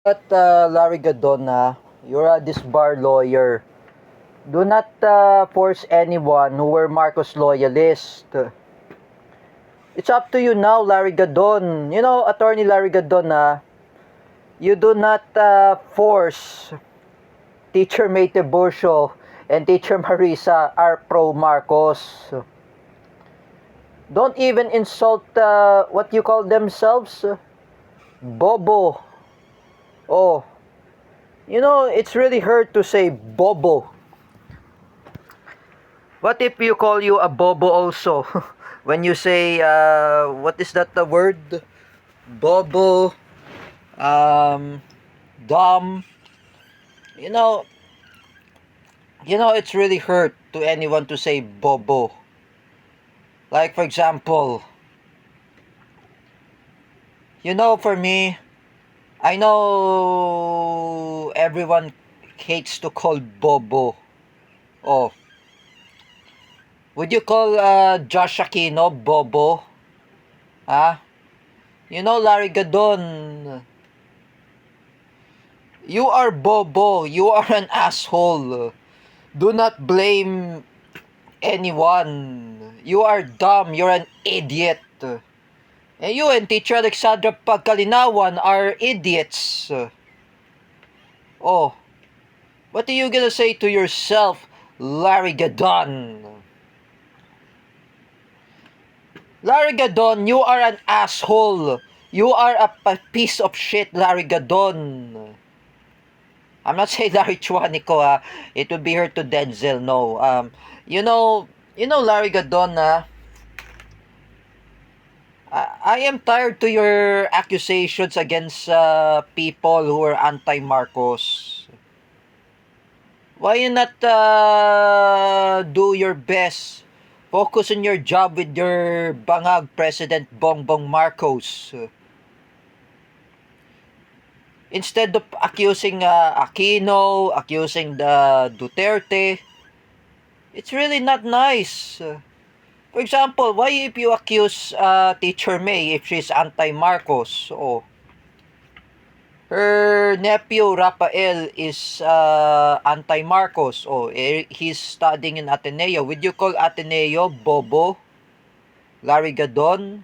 But Larry Gadona, you're a disbar lawyer. Do not force anyone who were Marcos loyalist. It's up to you now, Larry Gadon. You know, Attorney Larry Gadon, you do not force Teacher May Tiburcio and Teacher Marisa are pro Marcos. Don't even insult what you call themselves, Bobo. Oh, you know, it's really hurt to say Bobo. What if you call you a Bobo also? When you say, what is that the word? Bobo, um, dumb. You know, it's really hurt to anyone to say Bobo. Like, for example, for me, I know everyone hates to call Bobo. Oh, would you call Josh Aquino Bobo? Huh? Larry Gadon, you are Bobo. You are an asshole. Do not blame anyone. You are dumb. You're an idiot. And you and Teacher Alexandra Pagkalinawan are idiots. Oh, what are you gonna say to yourself, Larry Gadon? Larry Gadon, you are an asshole. You are a piece of shit, Larry Gadon. I'm not saying Larry Chuanico, it would be hurt to Denzel, no. Larry Gadon, I am tired to your accusations against people who are anti-Marcos. Why you not do your best? Focus on your job with your bangag President Bongbong Marcos. Instead of accusing Aquino, accusing the Duterte, it's really not nice. For example, why if you accuse Teacher May if she's anti-Marcos? Oh, her nephew Rafael is anti-Marcos. Oh, he's studying in Ateneo. Would you call Ateneo Bobo? Larry Gadon?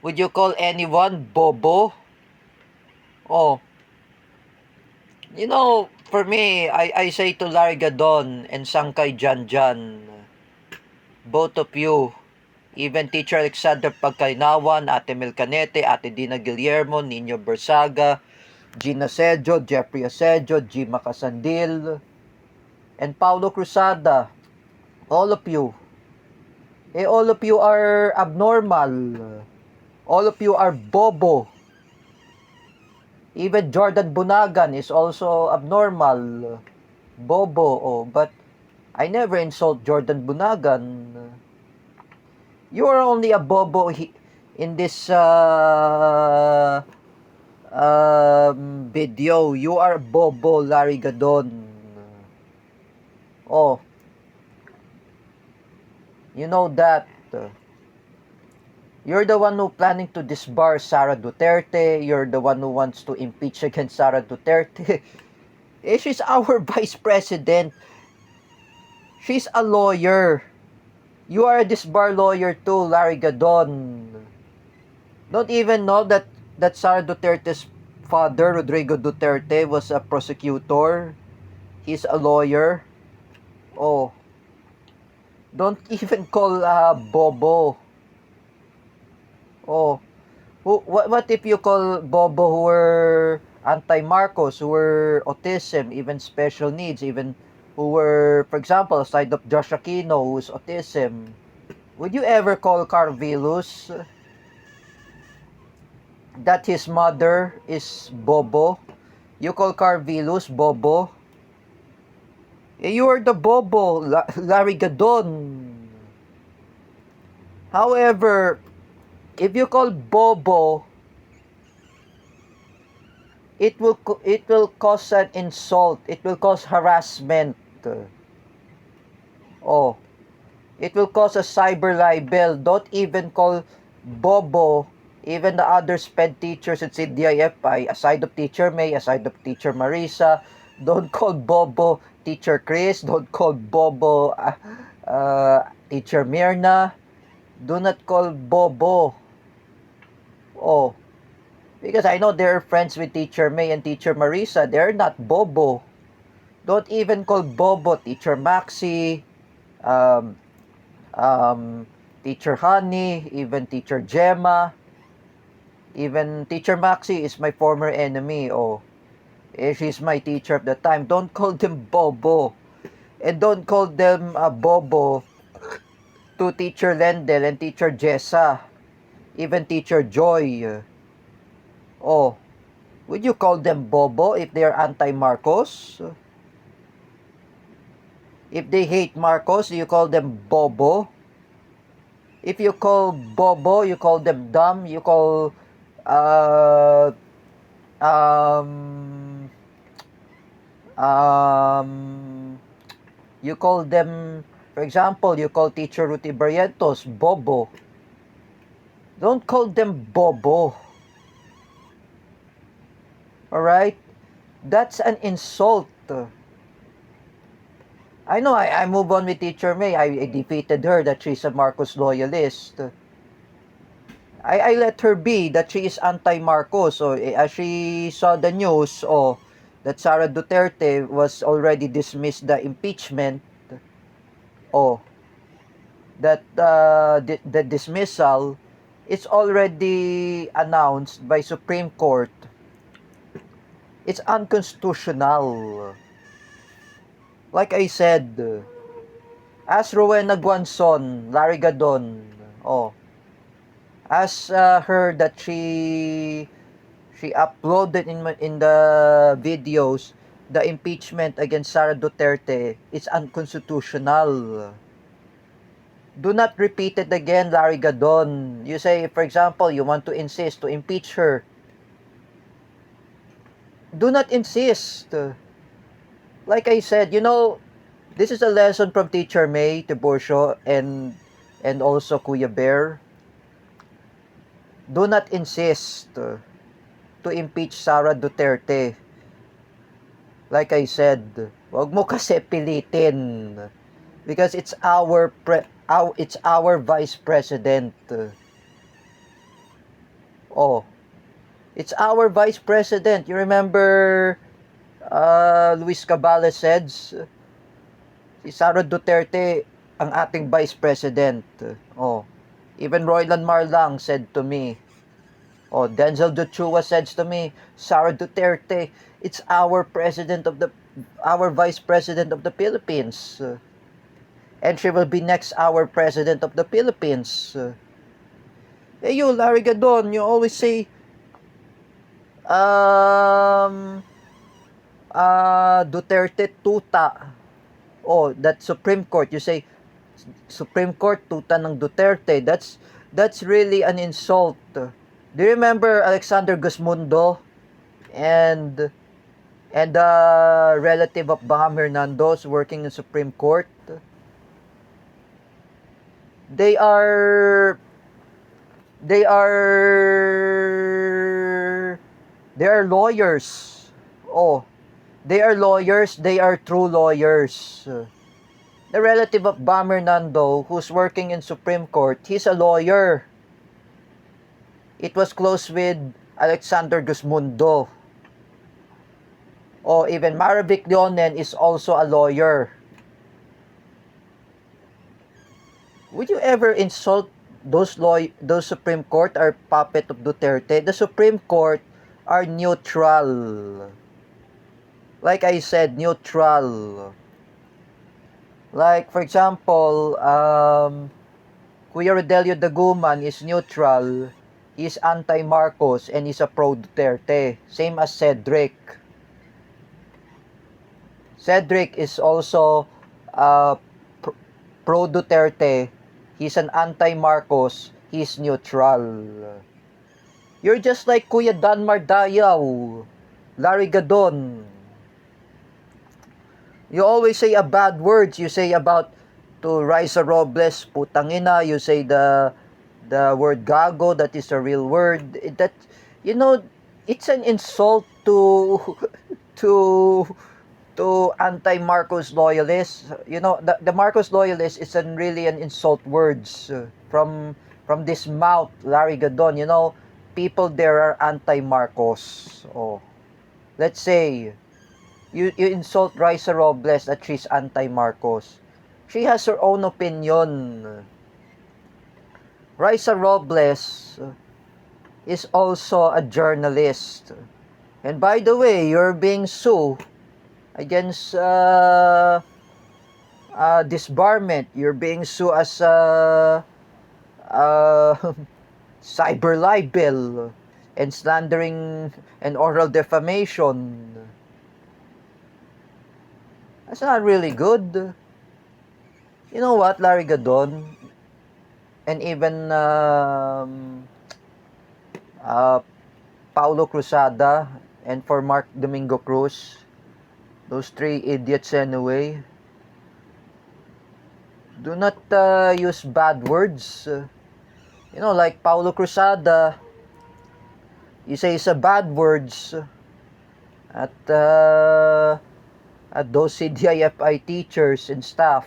Would you call anyone Bobo? Oh, for me, I say to Larry Gadon and Sangkay Janjan, both of you, even Teacher Alexander Pagkainawan, Ate Mel Canete, Ate Dina Guillermo, Nino Bersaga, Gina Sejo, Jeffrey Asejo, G. Macasandil, and Paulo Cruzada, all of you, all of you are abnormal. All of you are bobo. Even Jordan Bunagan is also abnormal. Bobo, oh, but I never insult Jordan Bunagan. You are only a bobo in this video. You are bobo, Larry Gadon. Oh, you know that. You're the one who planning to disbar Sara Duterte. You're the one who wants to impeach against Sara Duterte. She's our vice president. She's a lawyer. You are a disbar lawyer too, Larry Gadon. Don't even know that Sara Duterte's father, Rodrigo Duterte, was a prosecutor. He's a lawyer. Oh, don't even call Bobo. Oh, what if you call Bobo who were anti-Marcos, who were autism, even special needs, even who were, for example, aside of Josh Aquino, who's autism? Would you ever call Carvilus that his mother is Bobo? You call Carvilus Bobo? You are the Bobo, Larry Gadon. However, if you call Bobo, it will cause an insult. It will cause harassment. Oh, it will cause a cyber libel. Don't even call Bobo Even the other SPED teachers at CDIFI, aside of Teacher May, aside of Teacher Marisa, don't call Bobo Teacher Chris, don't call Bobo Teacher Mirna, do not call Bobo. Oh, because I know they're friends with Teacher May and Teacher Marisa, they're not Bobo. Don't even call Bobo Teacher Maxi, um, Teacher Honey, even Teacher Gemma. Even Teacher Maxi is my former enemy. Oh, she's my teacher at the time. Don't call them Bobo. And don't call them Bobo to Teacher Lendel and Teacher Jessa. Even Teacher Joy. Oh, would you call them Bobo if they're anti-Marcos? If they hate Marcos, you call them Bobo? If you call Bobo, you call them dumb, you call uh, um, you call them, for example, you call Teacher Ruti Barrientos Bobo. Don't call them Bobo. Alright? That's an insult. I know I move on with Teacher May. I defeated her that she's a Marcos loyalist. I let her be that she is anti-Marcos. So as she saw the news, that Sara Duterte was already dismissed the impeachment. That the dismissal is already announced by Supreme Court. It's unconstitutional. Like I said, as Rowena Guanzon, Larry Gadon, as her that she uploaded in the videos, the impeachment against Sara Duterte is unconstitutional. Do not repeat it again, Larry Gadon. You say, for example, you want to insist to impeach her. Do not insist. Like I said, this is a lesson from Teacher May, Tiburcio, and also Kuya Bear. Do not insist to impeach Sara Duterte. Like I said, wag mo kasi pilitin because it's our vice president. It's our vice president. You remember Luis Cabales said, si Sara Duterte ang ating vice president. Even Roylan Marlang said to me, Denzel Duchua said to me, Sara Duterte, it's our vice president of the Philippines. And she will be next our president of the Philippines. Hey you, Larry Gadon, you always say, Duterte tuta. That Supreme Court, you say Supreme Court tuta ng Duterte. That's really an insult. Do you remember Alexander Gusmundo and the relative of Baham Hernandez working in Supreme Court? They are lawyers. They are lawyers. They are true lawyers. The relative of Bam Hernando, who's working in Supreme Court, he's a lawyer. It was close with Alexander Gusmundo. Even Maravik Leonen is also a lawyer. Would you ever insult those Supreme Court are puppet of Duterte? The Supreme Court are neutral. Like I said, neutral. Like, for example, Kuya Rodelio Daguman is neutral. He's anti-Marcos and he's a pro-Duterte. Same as Cedric. Cedric is also pro-Duterte. He's an anti-Marcos. He's neutral. You're just like Kuya Danmar Dayaw, Larry Gadon. You always say a bad words. You say about to Raisa Robles, putangina. You say the The word gago, that is a real word. That, you know, it's an insult to to anti-Marcos loyalists. You know, the Marcos loyalist is really an insult words from this mouth, Larry Gadon. You know, people there are anti-Marcos. Oh, let's say you insult Raisa Robles that she's anti-Marcos. She has her own opinion. Raisa Robles is also a journalist. And by the way, you're being sued against disbarment. You're being sued as cyber libel and slandering and oral defamation. That's not really good. You know what, Larry Gadon, and even Paulo Cruzada, and for Mark Domingo Cruz, those three idiots anyway, do not use bad words. You know, like Paulo Cruzada, you say some bad words at those CDIFI teachers and staff,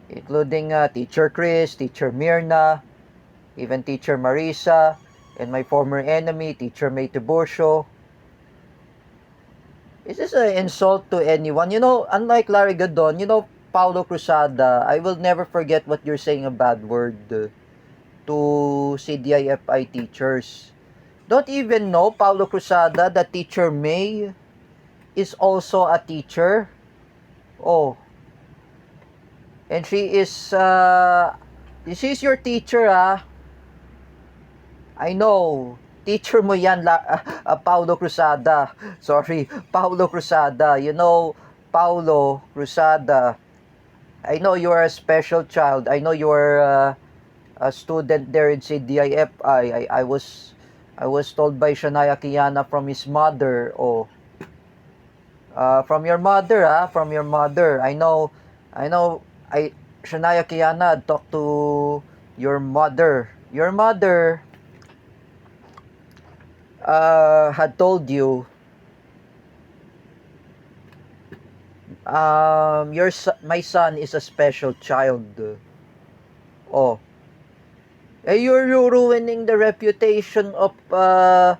including Teacher Chris, Teacher Mirna, even Teacher Marisa, and my former enemy, Teacher May Tiburcio. Is this an insult to anyone? You know, unlike Larry Gadon, you know, Paulo Cruzada, I will never forget what you're saying a bad word to CDIFI teachers. Don't even know, Paulo Cruzada, that Teacher May is also a teacher. Oh. And she's your teacher, ah. I know. Teacher mo yan, Paulo Cruzada. Sorry, Paulo Cruzada. You know, Paulo Cruzada, I know you are a special child. I know you are a student there in CDIFI. I was told by Shania Kiana from his mother. Oh, from your mother, from your mother. I know. Shania Kiana talked to your mother. Your mother had told you my son is a special child. Oh, you're ruining the reputation of the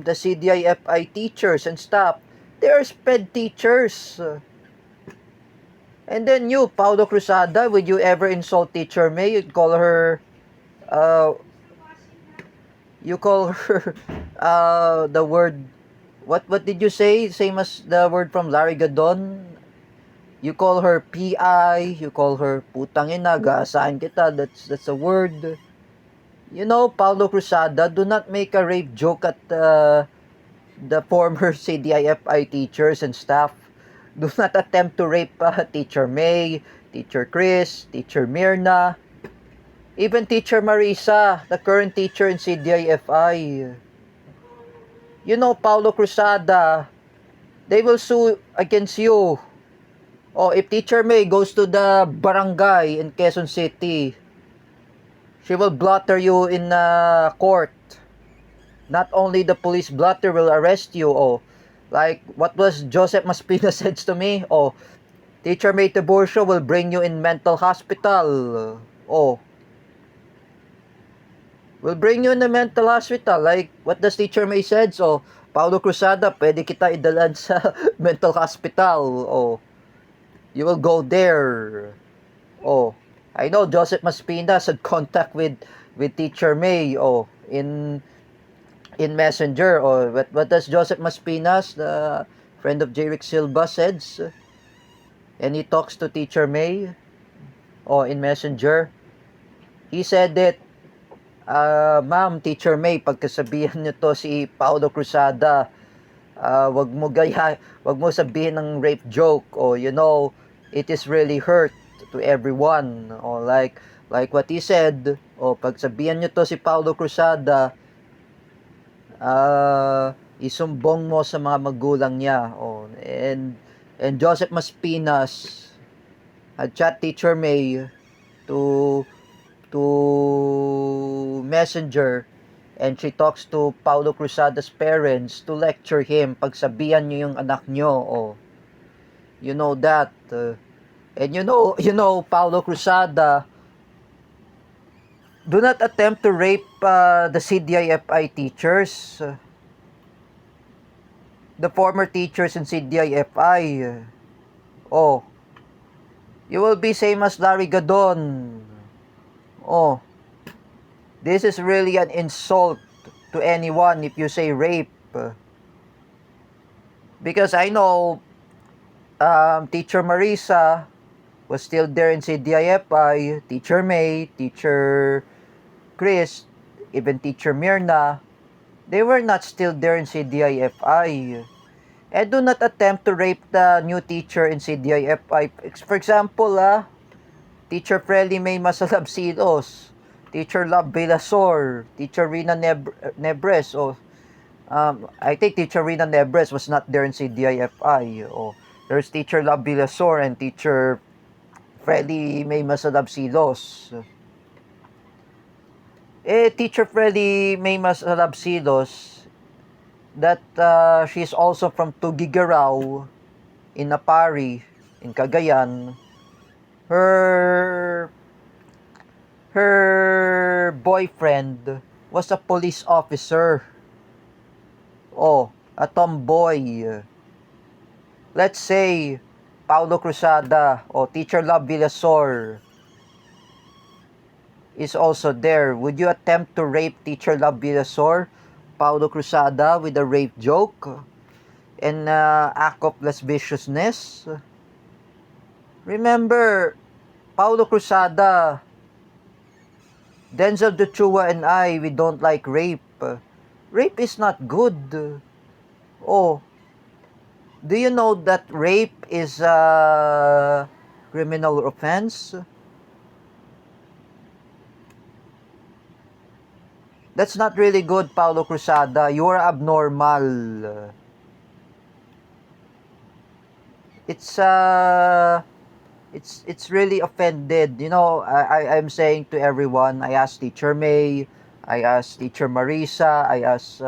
CDIFI teachers and staff. They are SPED teachers. And then you, Paulo Cruzada, would you ever insult Teacher May? You'd call her the word, what did you say? Same as the word from Larry Gadon. You call her PI, you call her putang ina, gaasahan kita. That's a word. You know, Paulo Cruzada, do not make a rape joke at the former CDIFI teachers and staff. Do not attempt to rape Teacher May, Teacher Chris, Teacher Mirna, even Teacher Marisa, the current teacher in CDIFI. You know, Paulo Cruzada, they will sue against you. Oh, if Teacher May goes to the barangay in Quezon City, she will blotter you in court. Not only the police blotter will arrest you. Oh, like what was Joseph Maspina said to me. Oh, Teacher May Tiburcio will bring you in mental hospital. Oh, will bring you in the mental hospital. Like what does Teacher May said? So, Paulo Cruzada, pwede kita idalan sa mental hospital. Oh, you will go there. Oh, I know Joseph Maspina had contact with Teacher May. Oh, in Messenger. Or what does Joseph Maspinas, the friend of J. Rick Silva, says? And he talks to Teacher May in Messenger. He said that, Ma'am, Teacher May, pagkasabihan nyo to si Paulo Cruzada, wag mo sabihin ng rape joke. Or, you know, it is really hurt to everyone. Or like what he said, pagsabihan nyo to si Paulo Cruzada, isumbong mo sa mga magulang niya. And Joseph Maspinas had chat Teacher May to to Messenger and she talks to Paulo Cruzada's parents to lecture him, pagsabihan niyo yung anak niyo, oh, you know that, and Paulo Cruzada, do not attempt to rape the CDIFI teachers, the former teachers in CDIFI. Oh, you will be same as Larry Gadon. Oh, this is really an insult to anyone if you say rape. Because I know Teacher Marisa was still there in CDIFI, Teacher May, Teacher Chris, even Teacher Mirna, they were not still there in CDIFI. And do not attempt to rape the new teacher in CDIFI. For example, Teacher Frely May Masalabsilos, Teacher Love Vilasor, Teacher Rina Nebres, I think Teacher Rina Nebres was not there in CDIFI. There's Teacher Love Vilasor and Teacher Frely May Masalabsilos. Teacher Frely May Masalabsilos, that she's also from Tugigaraw in Napari, in Cagayan. Her boyfriend was a police officer. Oh, a tomboy. Let's say Paulo Cruzada or Teacher Love Vilasor is also there. Would you attempt to rape Teacher Love Vilasor, Paulo Cruzada, with a rape joke and act of lasciviousness? Remember, Paulo Cruzada, Denzel Duchua and I, we don't like rape. Rape is not good. Oh, do you know that rape is a criminal offense? That's not really good, Paulo Cruzada. You are abnormal. It's really offended. I'm saying to everyone, I asked Teacher May, I asked Teacher Marisa, I asked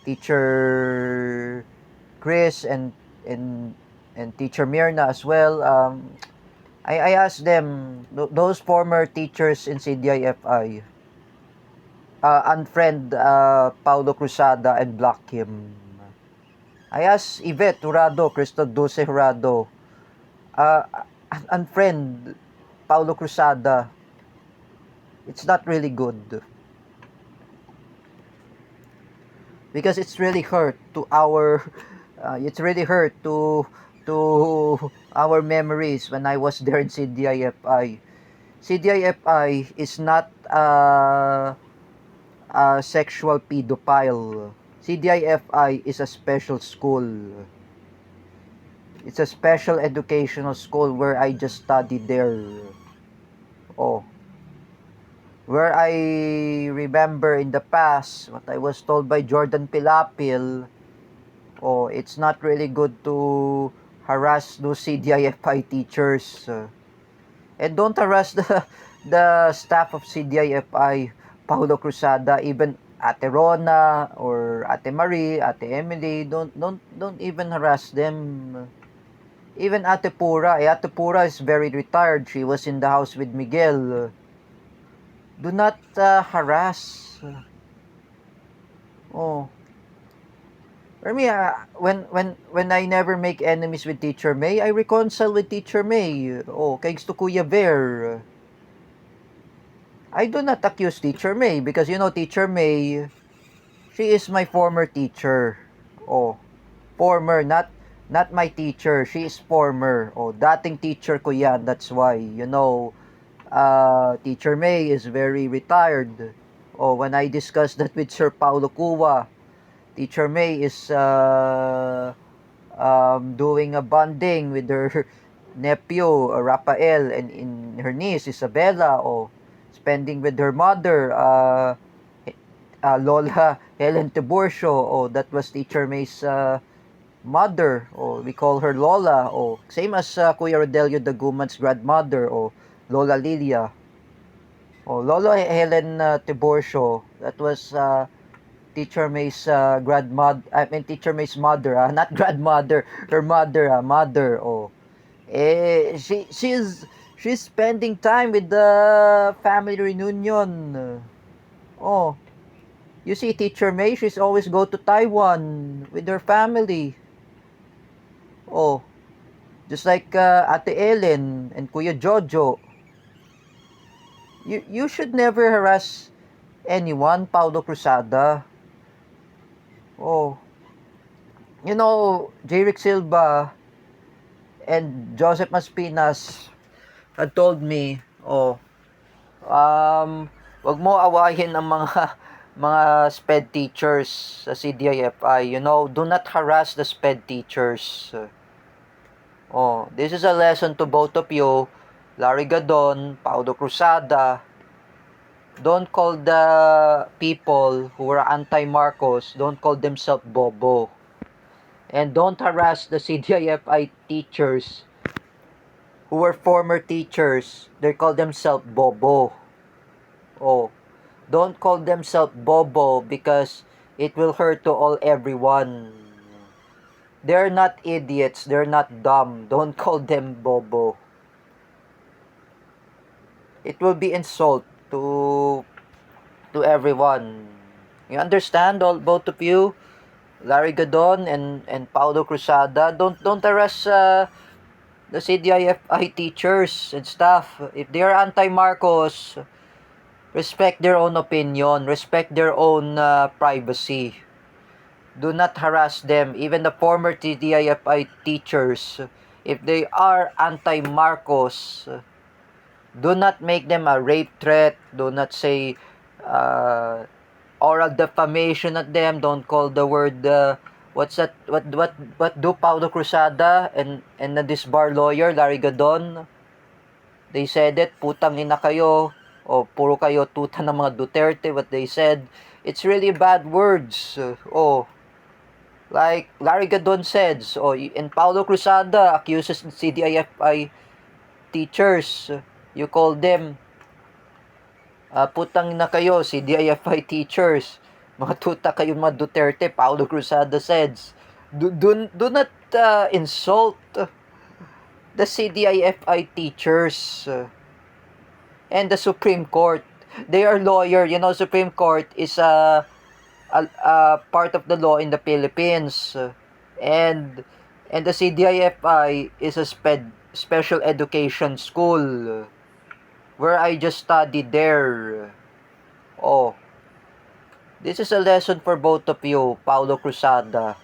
Teacher Chris and Teacher Mirna as well. I asked them, those former teachers in CDIFI, unfriend Paulo Cruzada and block him. I asked Yvette Jurado, Crystal Dulce Jurado, unfriend Paulo Cruzada. It's not really good. Because it's really hurt to our our memories when I was there in CDIFI. CDIFI is not a sexual pedophile. CDIFI is a special school. It's a special educational school where I just studied there. Oh. Where I remember in the past, what I was told by Jordan Pilapil, it's not really good to harass those CDIFI teachers. And don't harass the staff of CDIFI, Paulo Cruzada, even Ate Rona or Ate Marie, Ate Emily, don't even harass them. Even Ate Pura, Ate Pura is very retired. She was in the house with Miguel. Do not harass. For me, when I never make enemies with Teacher May, I reconcile with Teacher May. Kay gusto Kuya Bear. I do not accuse Teacher May because Teacher May, she is my former teacher. Former, not my teacher. She is former. Dating teacher ko yan. That's why, Teacher May is very retired. When I discussed that with Sir Paulo Cuva, Teacher May is doing a bonding with her nephew, Rafael, and in her niece, Isabella, spending with her mother, Lola Helen Tiburcio. That was Teacher May's mother. We call her Lola. Same as Kuya Rodelio Daguman's grandmother, Lola Lilia. Oh, Lolo Helen Tiburcio, that was Teacher May's grandmother, I mean Teacher May's mother, not grandmother, her mother, mother. Oh, she's spending time with the family reunion. Oh, you see, Teacher May, she's always go to Taiwan with her family. Oh, just like Ate Ellen and Kuya Jojo. You should never harass anyone, Paulo Cruzada. Oh, you know, Jerick Silva and Joseph Maspinas had told me, wag mo awayin ang mga mga SPED teachers sa CDIFI. You know, do not harass the SPED teachers. Oh, this is a lesson to both of you, Larry Gadon, Paulo Cruzada. Don't call the people who are anti-Marcos, don't call themselves bobo. And don't harass the CDIFI teachers who were former teachers. They call themselves bobo. Oh, don't call themselves bobo because it will hurt to all everyone. They're not idiots, they're not dumb. Don't call them bobo. It will be insult to everyone. You understand, all both of you, Larry Gadon and Paulo Cruzada. Don't harass the CDIFI teachers and staff. If they are anti-Marcos, respect their own opinion, respect their own privacy. Do not harass them. Even the former CDIFI teachers, if they are anti-Marcos, do not make them a rape threat. Do not say oral defamation at them. Don't call the word what's that? What do Paulo Cruzada and the disbar lawyer Larry Gadon? They said it, putang ina kayo o puro kayo tuta ng mga Duterte. What they said, it's really bad words. Like Larry Gadon says, and Paulo Cruzada accuses CDIFI teachers. You call them putang na kayo, CDIFI teachers. Mga tuta kayo mga Duterte, Paulo Cruzada says. Do not insult the CDIFI teachers and the Supreme Court. They are lawyer. You know, Supreme Court is a part of the law in the Philippines. And the CDIFI is a special education school where I just studied there. Oh, this is a lesson for both of you, Paulo Cruzada.